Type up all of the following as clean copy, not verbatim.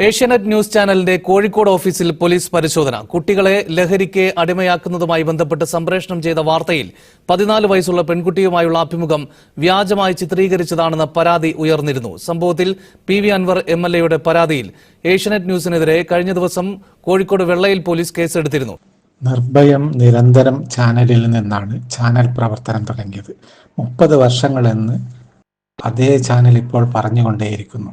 Asianet news ചാനലിന്റെ കോഴിക്കോട് ഓഫീസിൽ police പരിശോധന. കുട്ടികളെ ലഹരിക്ക് അടിമയാക്കുന്നതുമായി ബന്ധപ്പെട്ട് സംപ്രേഷണം ചെയ്ത വാർത്തയിൽ 14 വയസ്സുള്ള പെൺകുട്ടിയുമായുള്ള അഭിമുഖം വ്യാജമായി ചിത്രീകരിച്ചതാണെന്ന പരാതി ഉയർന്നിരുന്നു. സംഭവത്തിൽ PV അൻവർ MLAയുടെ പരാതിയിൽ ഏഷ്യാനെറ്റ് ന്യൂസിനെതിരെ കഴിഞ്ഞ ദിവസം കോഴിക്കോട് വെള്ളയിൽ പോലീസ് കേസെടുത്തിരുന്നു. നിർഭയം നിരന്തരം ചാനലിൽ നിന്നാണ് ചാനൽ പ്രവർത്തനം തുടങ്ങിയത്. 30 വർഷങ്ങളെന്ന് അതേ ചാനൽ ഇപ്പോൾ പറഞ്ഞുകൊണ്ടേയിരിക്കുന്നു.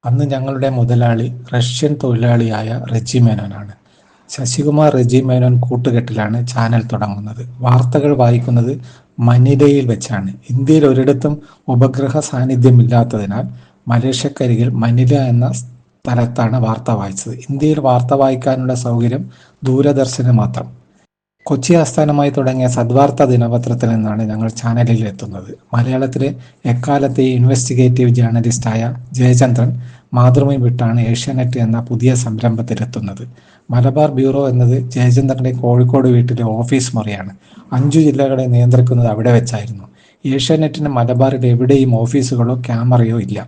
അന്ന് ഞങ്ങളുടെ മുതലാളി റഷ്യൻ തൊഴിലാളിയായ റെജി മേനോനാണ്. ശശികുമാർ റെജി മേനോൻ കൂട്ടുകെട്ടിലാണ് ചാനൽ തുടങ്ങുന്നത്. വാർത്തകൾ വായിക്കുന്നത് മനിലയിൽ വെച്ചാണ്. ഇന്ത്യയിൽ ഒരിടത്തും ഉപഗ്രഹ സാന്നിധ്യമില്ലാത്തതിനാൽ മലേഷ്യക്കരികിൽ മനില എന്ന സ്ഥലത്താണ് വാർത്ത വായിച്ചത്. ഇന്ത്യയിൽ വാർത്ത വായിക്കാനുള്ള സൗകര്യം ദൂരദർശന് മാത്രം. കൊച്ചി ആസ്ഥാനമായി തുടങ്ങിയ സദ്വാർത്ത ദിനപത്രത്തിൽ നിന്നാണ് ഞങ്ങൾ ചാനലിൽ എത്തുന്നത്. മലയാളത്തിലെ എക്കാലത്തെ ഇൻവെസ്റ്റിഗേറ്റീവ് ജേർണലിസ്റ്റായ ജയചന്ദ്രൻ മാതൃഭൂമി വിട്ടാണ് ഏഷ്യാനെറ്റ് എന്ന പുതിയ സംരംഭത്തിലെത്തുന്നത്. മലബാർ ബ്യൂറോ എന്നത് ജയചന്ദ്രന്റെ കോഴിക്കോട് വീട്ടിലെ ഓഫീസ് മുറിയാണ്. 5 ജില്ലകളെ നിയന്ത്രിക്കുന്നത് അവിടെ വെച്ചായിരുന്നു. ഏഷ്യാനെറ്റിന് മലബാറിൽ എവിടെയും ഓഫീസുകളോ ക്യാമറയോ ഇല്ല.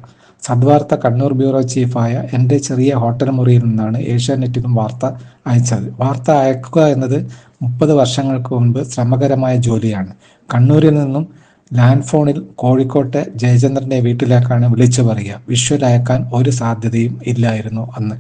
സദ്വാർത്ത കണ്ണൂർ ബ്യൂറോ ചീഫായ എൻ്റെ ചെറിയ ഹോട്ടൽ മുറിയിൽ നിന്നാണ് ഏഷ്യാനെറ്റിനും വാർത്ത അയച്ചത്. വാർത്ത അയക്കുക എന്നത് 30 വർഷങ്ങൾക്ക് മുൻപ് ശ്രമകരമായ ജോലിയാണ്. കണ്ണൂരിൽ നിന്നും ലാൻഡ് ഫോണിൽ കോഴിക്കോട്ടെ ജയചന്ദ്രന്റെ വീട്ടിലേക്കാണ് വിളിച്ചു പറയുക. വിഷ്വൽ അയക്കാൻ ഒരു സാധ്യതയും ഇല്ലായിരുന്നു അന്ന്.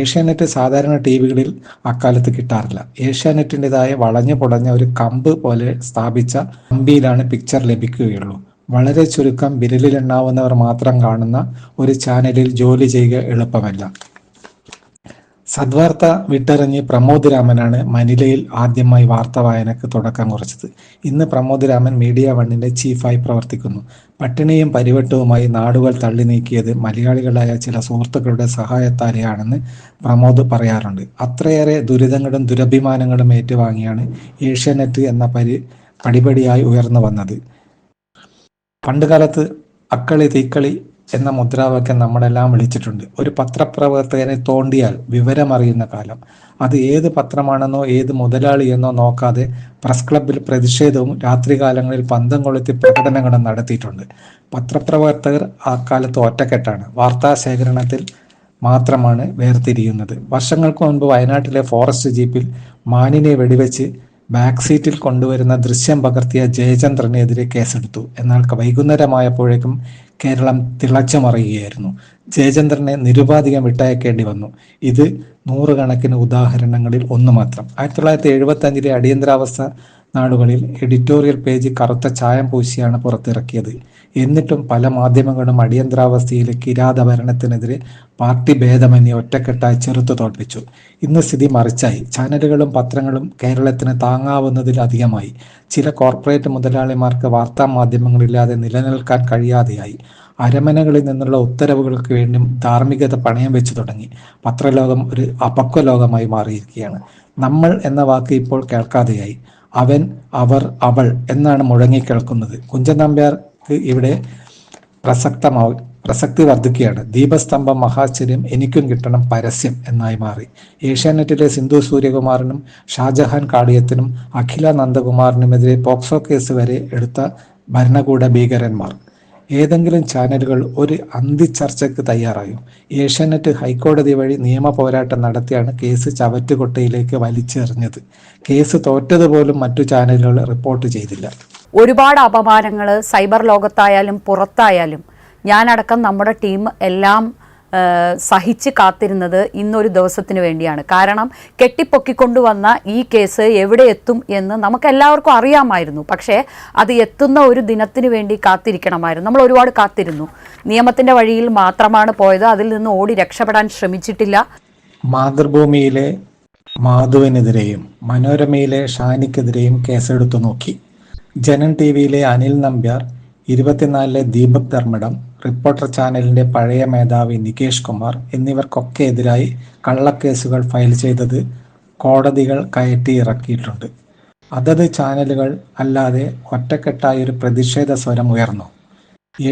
ഏഷ്യാനെറ്റ് സാധാരണ ടിവികളിൽ അക്കാലത്ത് കിട്ടാറില്ല. ഏഷ്യാനെറ്റിൻ്റെതായ വളഞ്ഞു പൊളഞ്ഞ ഒരു കമ്പ് പോലെ സ്ഥാപിച്ച കമ്പിയിലാണ് പിക്ചർ ലഭിക്കുകയുള്ളൂ. വളരെ ചുരുക്കം വിരലിലെണ്ണാവുന്നവർ മാത്രം കാണുന്ന ഒരു ചാനലിൽ ജോലി ചെയ്യുക എളുപ്പമല്ല. സദ്വാർത്ത വിട്ടെറിഞ്ഞ് പ്രമോദ് രാമനാണ് മനിലയിൽ ആദ്യമായി വാർത്ത വായനക്ക് തുടക്കം കുറിച്ചത്. ഇന്ന് പ്രമോദ് രാമൻ മീഡിയ വണ്ണിന്റെ ചീഫായി പ്രവർത്തിക്കുന്നു. പട്ടിണിയും പരിവട്ടവുമായി നാടുകൾ തള്ളി നീക്കിയത് മലയാളികളായ ചില സുഹൃത്തുക്കളുടെ സഹായത്താലെയാണെന്ന് പ്രമോദ് പറയാറുണ്ട്. അത്രയേറെ ദുരിതങ്ങളും ദുരഭിമാനങ്ങളും ഏറ്റുവാങ്ങിയാണ് ഏഷ്യാനെറ്റ് എന്ന പടിപടിയായി ഉയർന്നു വന്നത്. പണ്ടുകാലത്ത് അക്കളി തീക്കളി എന്ന മുദ്രാവാക്യം നമ്മളെല്ലാം വിളിച്ചിട്ടുണ്ട്. ഒരു പത്രപ്രവർത്തകനെ തോണ്ടിയാൽ വിവരമറിയുന്ന കാലം. അത് ഏത് പത്രമാണെന്നോ ഏത് മുതലാളിയെന്നോ നോക്കാതെ പ്രസ് ക്ലബിൽ പ്രതിഷേധവും രാത്രികാലങ്ങളിൽ പന്തം കൊളുത്തി പ്രകടനങ്ങളും നടത്തിയിട്ടുണ്ട്. പത്രപ്രവർത്തകർ അക്കാലത്ത് ഒറ്റക്കെട്ടാണ്. വാർത്താ ശേഖരണത്തിൽ മാത്രമാണ് വേർതിരിയുന്നത്. വർഷങ്ങൾക്ക് മുൻപ് വയനാട്ടിലെ ഫോറസ്റ്റ് ജീപ്പിൽ മാനിനെ വെടിവെച്ച് ബാക്ക് സീറ്റിൽ കൊണ്ടുവരുന്ന ദൃശ്യം പകർത്തിയ ജയചന്ദ്രനെതിരെ കേസെടുത്തു. എന്നാൽ വൈകുന്നേരമായപ്പോഴേക്കും കേരളം തിളച്ചു മറിയുകയായിരുന്നു. ജയചന്ദ്രനെ നിരുപാധികം വിട്ടയക്കേണ്ടി വന്നു. ഇത് 100 കണക്കിന് ഉദാഹരണങ്ങളിൽ ഒന്ന് മാത്രം. 1975 അടിയന്തരാവസ്ഥ നാടുകളിൽ എഡിറ്റോറിയൽ പേജ് കറുത്ത ചായം പൂശിയാണ് പുറത്തിറക്കിയത്. എന്നിട്ടും പല മാധ്യമങ്ങളും അടിയന്തരാവസ്ഥയിലെ കിരാത ഭരണത്തിനെതിരെ പാർട്ടി ഭേദമന്യേ ഒറ്റക്കെട്ടായി ചെറുത്തു തോൽപ്പിച്ചു. ഇന്ന് സ്ഥിതി മറിച്ചായി. ചാനലുകളും പത്രങ്ങളും കേരളത്തിന് താങ്ങാവുന്നതിലധികമായി. ചില കോർപ്പറേറ്റ് മുതലാളിമാർക്ക് വാർത്താ മാധ്യമങ്ങളില്ലാതെ നിലനിൽക്കാൻ കഴിയാതെയായി. അരമനകളിൽ നിന്നുള്ള ഉത്തരവുകൾക്ക് വേണ്ടി ധാർമ്മികത പണയം വെച്ചു തുടങ്ങി. പത്രലോകം ഒരു അപക്വലോകമായി മാറിയിരിക്കുകയാണ്. നമ്മൾ എന്ന വാക്ക് ഇപ്പോൾ കേൾക്കാതെയായി. അവൻ, അവർ, അവൾ എന്നാണ് മുഴങ്ങിക്കേൾക്കുന്നത്. കുഞ്ചൻ നമ്പ്യാർക്ക് ഇവിടെ പ്രസക്തി വർദ്ധിക്കുകയാണ്. ദീപസ്തംഭം മഹാശ്ചര്യം എനിക്കും കിട്ടണം പരസ്യം എന്നായി മാറി. ഏഷ്യാനെറ്റിലെ സിന്ധു സൂര്യകുമാറിനും ഷാജഹാൻ കാളിയത്തിനും അഖില നന്ദകുമാറിനുമെതിരെ പോക്സോ കേസ് വരെ എടുത്ത ഭരണകൂട ഭീകരന്മാർ. ഏതെങ്കിലും ചാനലുകൾ ഒരു അന്തിച്ചർച്ചയ്ക്ക് തയ്യാറായും. ഏഷ്യാനെറ്റ് ഹൈക്കോടതി വഴി നിയമ പോരാട്ടം നടത്തിയാണ് കേസ് ചവറ്റുകൊട്ടയിലേക്ക് വലിച്ചെറിഞ്ഞത്. കേസ് തോറ്റതുപോലും മറ്റു ചാനലുകൾ റിപ്പോർട്ട് ചെയ്തില്ല. ഒരുപാട് അപമാനങ്ങൾ സൈബർ ലോകത്തായാലും പുറത്തായാലും ഞാനടക്കം നമ്മുടെ ടീം എല്ലാം സഹിച്ച് കാത്തിരുന്നത് ഇന്നൊരു ദിവസത്തിന് വേണ്ടിയാണ്. കാരണം കെട്ടിപ്പൊക്കിക്കൊണ്ടുവന്ന ഈ കേസ് എവിടെ എത്തും എന്ന് നമുക്കെല്ലാവർക്കും അറിയാമായിരുന്നു. പക്ഷേ അത് എത്തുന്ന ഒരു ദിനത്തിന് വേണ്ടി കാത്തിരിക്കണമായിരുന്നു. നമ്മൾ ഒരുപാട് കാത്തിരുന്നു. നിയമത്തിൻ്റെ വഴിയിൽ മാത്രമാണ് പോയത്. അതിൽ നിന്ന് ഓടി രക്ഷപ്പെടാൻ ശ്രമിച്ചിട്ടില്ല. മാതൃഭൂമിയിലെ മാധുവിനെതിരെയും മനോരമയിലെ ഷാനിക്കെതിരെയും കേസെടുത്തു നോക്കി. ജനൻ TVയിലെ അനിൽ നമ്പ്യാർ, 24-ലെ ദീപക് ധർമ്മടം, റിപ്പോർട്ടർ ചാനലിന്റെ പഴയ മേധാവി നികേഷ് കുമാർ എന്നിവർക്കൊക്കെ എതിരായി കള്ളക്കേസുകൾ ഫയൽ ചെയ്തത് കോടതികൾ കയറ്റി ഇറക്കിയിട്ടുണ്ട്. അതത് ചാനലുകൾ അല്ലാതെ ഒറ്റക്കെട്ടായി ഒരു പ്രതിഷേധ സ്വരം ഉയർന്നു.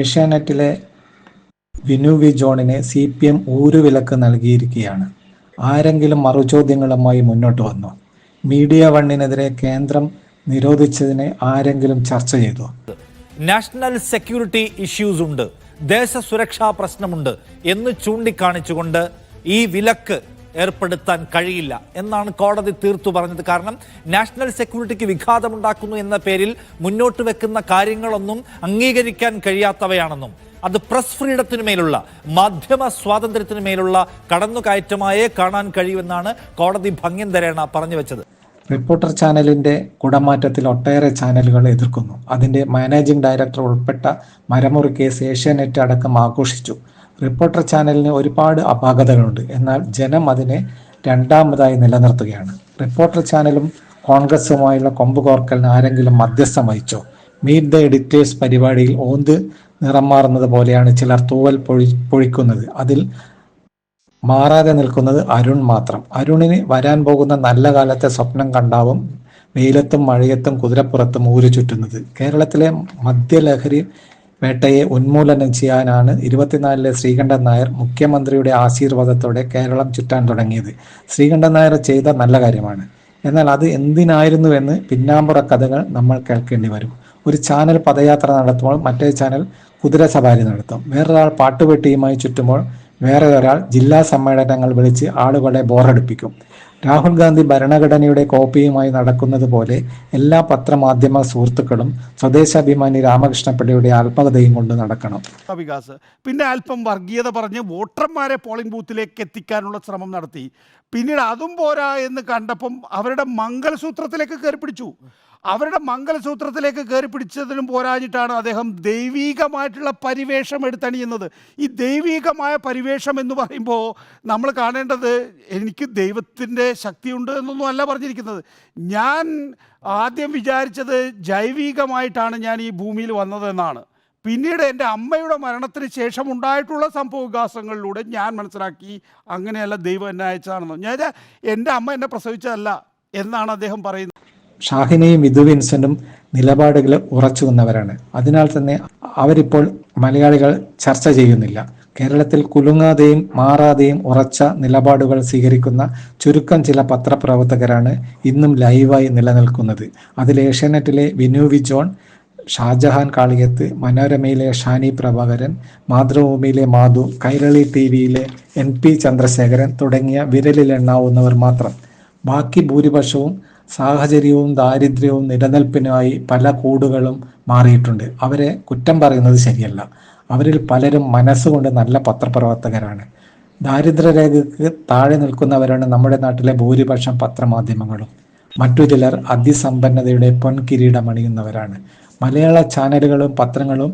ഏഷ്യാനെറ്റിലെ വിനു വി ജോണിനെ CPM ഊരുവിലക്ക് നൽകിയിരിക്കുകയാണ്. ആരെങ്കിലും മറുചോദ്യങ്ങളുമായി മുന്നോട്ട് വന്നു? മീഡിയ വണ്ണിനെതിരെ കേന്ദ്രം നിരോധിച്ചതിനെ ആരെങ്കിലും ചർച്ച ചെയ്തു? നാഷണൽ സെക്യൂരിറ്റി ഇഷ്യൂസ് ഉണ്ട്, ദേശസുരക്ഷാ പ്രശ്നമുണ്ട് എന്ന് ചൂണ്ടിക്കാണിച്ചുകൊണ്ട് ഈ വിലക്ക് ഏർപ്പെടുത്താൻ കഴിയില്ല എന്നാണ് കോടതി തീർത്തു പറഞ്ഞത്. കാരണം നാഷണൽ സെക്യൂരിറ്റിക്ക് വിഘാതമുണ്ടാക്കുന്നു എന്ന പേരിൽ മുന്നോട്ട് വെക്കുന്ന കാര്യങ്ങളൊന്നും അംഗീകരിക്കാൻ കഴിയാത്തവയാണെന്നും അത് പ്രസ് ഫ്രീഡത്തിനുമേലുള്ള മാധ്യമ സ്വാതന്ത്ര്യത്തിനുമേലുള്ള കടന്നുകയറ്റമായേ കാണാൻ കഴിയുമെന്നാണ് കോടതി ഭംഗ്യന്തരേണ പറഞ്ഞു വെച്ചത്. റിപ്പോർട്ടർ ചാനലിന്റെ കുടമാറ്റത്തിൽ ഒട്ടേറെ ചാനലുകൾ എതിർക്കുന്നു. അതിന്റെ മാനേജിംഗ് ഡയറക്ടർ ഉൾപ്പെട്ട മരമുറി കേസ് ഏഷ്യാനെറ്റ് അടക്കം ആഘോഷിച്ചു. റിപ്പോർട്ടർ ചാനലിന് ഒരുപാട് അപാകതകളുണ്ട്, എന്നാൽ ജനം അതിനെ രണ്ടാമതായി നിലനിർത്തുകയാണ്. റിപ്പോർട്ടർ ചാനലും കോൺഗ്രസുമായുള്ള കൊമ്പ് കോർക്കലിന് ആരെങ്കിലും മധ്യസ്ഥം വഹിച്ചോ? മീറ്റ് ദ എഡിറ്റേഴ്സ് പരിപാടിയിൽ ഓന്ത് നിറം മാറുന്നത് പോലെയാണ് ചിലർ തൂവൽ പൊഴിക്കുന്നത്. അതിൽ മാറാതെ നിൽക്കുന്നത് അരുൺ മാത്രം. അരുണിന് വരാൻ പോകുന്ന നല്ല കാലത്തെ സ്വപ്നം കണ്ടാവും വെയിലത്തും മഴയത്തും കുതിരപ്പുറത്തും ഊരു ചുറ്റുന്നത്. കേരളത്തിലെ മദ്യലഹരി വേട്ടയെ ഉന്മൂലനം ചെയ്യാനാണ് 24-ലെ ശ്രീകണ്ഠൻ നായർ മുഖ്യമന്ത്രിയുടെ ആശീർവാദത്തോടെ കേരളം ചുറ്റാൻ തുടങ്ങിയത്. ശ്രീകണ്ഠൻ നായർ ചെയ്ത നല്ല കാര്യമാണ്. എന്നാൽ അത് എന്തിനായിരുന്നുവെന്ന് പിന്നാമ്പുറ കഥകൾ നമ്മൾ കേൾക്കേണ്ടി വരും. ഒരു ചാനൽ പദയാത്ര നടത്തുമ്പോൾ മറ്റേ ചാനൽ കുതിര സവാരി നടത്തും. വേറൊരാൾ പാട്ടുപെട്ടിയുമായി ചുറ്റുമ്പോൾ വേറെ ഒരാൾ ജില്ലാ സമ്മേളനങ്ങൾ വിളിച്ച് ആളുകളെ ബോറടിപ്പിക്കും. രാഹുൽ ഗാന്ധി ഭരണഘടനയുടെ കോപ്പിയുമായി നടക്കുന്നത് പോലെ എല്ലാ പത്രമാധ്യമ സുഹൃത്തുക്കളും സ്വദേശാഭിമാനി രാമകൃഷ്ണപിള്ളയുടെ ആത്മകഥയും കൊണ്ട് നടക്കണം. വികാസ് പിന്നെ അല്പം വർഗീയത പറഞ്ഞ് വോട്ടർമാരെ പോളിംഗ് ബൂത്തിലേക്ക് എത്തിക്കാനുള്ള ശ്രമം നടത്തി. പിന്നീട് അതും പോരാ എന്ന് കണ്ടപ്പം അവരുടെ മംഗലസൂത്രത്തിലേക്ക് കയറി പിടിച്ചു. അവരുടെ മംഗലസൂത്രത്തിലേക്ക് കയറി പിടിച്ചതിനും പോരാഞ്ഞിട്ടാണ് അദ്ദേഹം ദൈവീകമായിട്ടുള്ള പരിവേഷം എടുത്തണിയുന്നത്. ഈ ദൈവീകമായ പരിവേഷം എന്ന് പറയുമ്പോൾ നമ്മൾ കാണേണ്ടത് എനിക്ക് ദൈവത്തിൻ്റെ ശക്തിയുണ്ട് എന്നൊന്നും അല്ല പറഞ്ഞിരിക്കുന്നത്. ഞാൻ ആദ്യം വിചാരിച്ചത് ജൈവികമായിട്ടാണ് ഞാൻ ഈ ഭൂമിയിൽ വന്നതെന്നാണ്. പിന്നീട് എൻ്റെ അമ്മയുടെ മരണത്തിന് ശേഷം ഉണ്ടായിട്ടുള്ള സംഭവവികാസങ്ങളിലൂടെ ഞാൻ മനസ്സിലാക്കി അങ്ങനെയല്ല ദൈവം എന്നെ അയച്ചതാണെന്ന്. ഞാൻ എൻ്റെ അമ്മ എന്നെ പ്രസവിച്ചതല്ല എന്നാണ് അദ്ദേഹം പറയുന്നത്. ഷാഹിനയും വിധു വിൻസെന്റും നിലപാടുകൾ ഉറച്ചു നിന്നവരാണ്. അതിനാൽ തന്നെ അവരിപ്പോൾ മലയാളികൾ ചർച്ച ചെയ്യുന്നില്ല. കേരളത്തിൽ കുലുങ്ങാതെയും മാറാതെയും ഉറച്ച നിലപാടുകൾ സ്വീകരിക്കുന്ന ചുരുക്കം ചില പത്രപ്രവർത്തകരാണ് ഇന്നും ലൈവായി നിലനിൽക്കുന്നത്. അതിൽ ഏഷ്യാനെറ്റിലെ വിനു വി ജോൺ, ഷാജഹാൻ കാളിയത്ത്, മനോരമയിലെ ഷാനി പ്രഭാകരൻ, മാതൃഭൂമിയിലെ മാധു, കൈരളി TV-യിലെ NP ചന്ദ്രശേഖരൻ തുടങ്ങിയ വിരലിലെണ്ണാവുന്നവർ മാത്രം. ബാക്കി ഭൂരിപക്ഷവും സാഹചര്യവും ദാരിദ്ര്യവും നിലനിൽപ്പിനായി പല കൂടുകളും മാറിയിട്ടുണ്ട്. അവരെ കുറ്റം പറയുന്നത് ശരിയല്ല. അവരിൽ പലരും മനസ്സുകൊണ്ട് നല്ല പത്രപ്രവർത്തകരാണ്. ദാരിദ്ര്യരേഖയ്ക്ക് താഴെ നിൽക്കുന്നവരാണ് നമ്മുടെ നാട്ടിലെ ഭൂരിപക്ഷം പത്രമാധ്യമങ്ങളും. മറ്റു ചിലർ അതിസമ്പന്നതയുടെ പൊൻകിരീടമണിയുന്നവരാണ്. മലയാള ചാനലുകളും പത്രങ്ങളും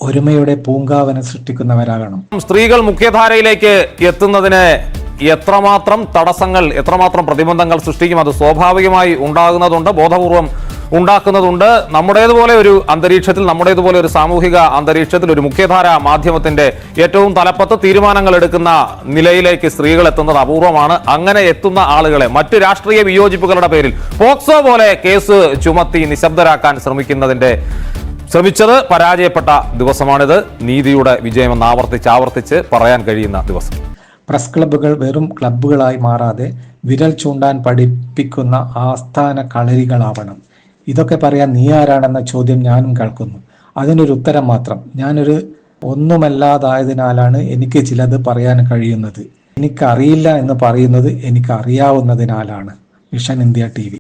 ഒരുമയുടെ പൂങ്കാവനം സൃഷ്ടിക്കുന്നവരാകണം. സ്ത്രീകൾ മുഖ്യധാരയിലേക്ക് എത്തുന്നതിന് എത്രമാത്രം തടസ്സങ്ങൾ, എത്രമാത്രം പ്രതിബന്ധങ്ങൾ സൃഷ്ടിക്കും, അത് സ്വാഭാവികമായി ഉണ്ടാകുന്നതുണ്ട്, ബോധപൂർവം ഉണ്ടാക്കുന്നതുണ്ട്. നമ്മുടേതുപോലെ ഒരു അന്തരീക്ഷത്തിൽ, നമ്മുടേതുപോലെ ഒരു സാമൂഹിക അന്തരീക്ഷത്തിൽ ഒരു മുഖ്യധാര മാധ്യമത്തിന്റെ ഏറ്റവും തലപ്പത്ത് തീരുമാനങ്ങൾ എടുക്കുന്ന നിലയിലേക്ക് സ്ത്രീകൾ എത്തുന്നത് അപൂർവമാണ്. അങ്ങനെ എത്തുന്ന ആളുകളെ മറ്റ് രാഷ്ട്രീയ വിയോജിപ്പുകളുടെ പേരിൽ പോക്സോ പോലെ കേസ് ചുമത്തി നിശബ്ദരാക്കാൻ ശ്രമിച്ചത് പരാജയപ്പെട്ട ദിവസമാണിത്. നീതിയുടെ വിജയമെന്ന് ആവർത്തിച്ച് പറയാൻ കഴിയുന്ന ദിവസം. പ്രസ് ക്ലബ്ബുകൾ വെറും ക്ലബ്ബുകളായി മാറാതെ വിരൽ ചൂണ്ടാൻ പഠിപ്പിക്കുന്ന ആസ്ഥാന കളരികളാവണം. ഇതൊക്കെ പറയാൻ നീ ആരാണെന്ന ചോദ്യം ഞാനും കേൾക്കുന്നു. അതിനൊരു ഉത്തരം മാത്രം: ഞാനൊരു ഒന്നുമല്ലാതായതിനാലാണ് എനിക്ക് ചിലത് പറയാൻ കഴിയുന്നത്. എനിക്കറിയില്ല എന്ന് പറയുന്നത് എനിക്ക് അറിയാവുന്നതിനാലാണ്. Vision India TV.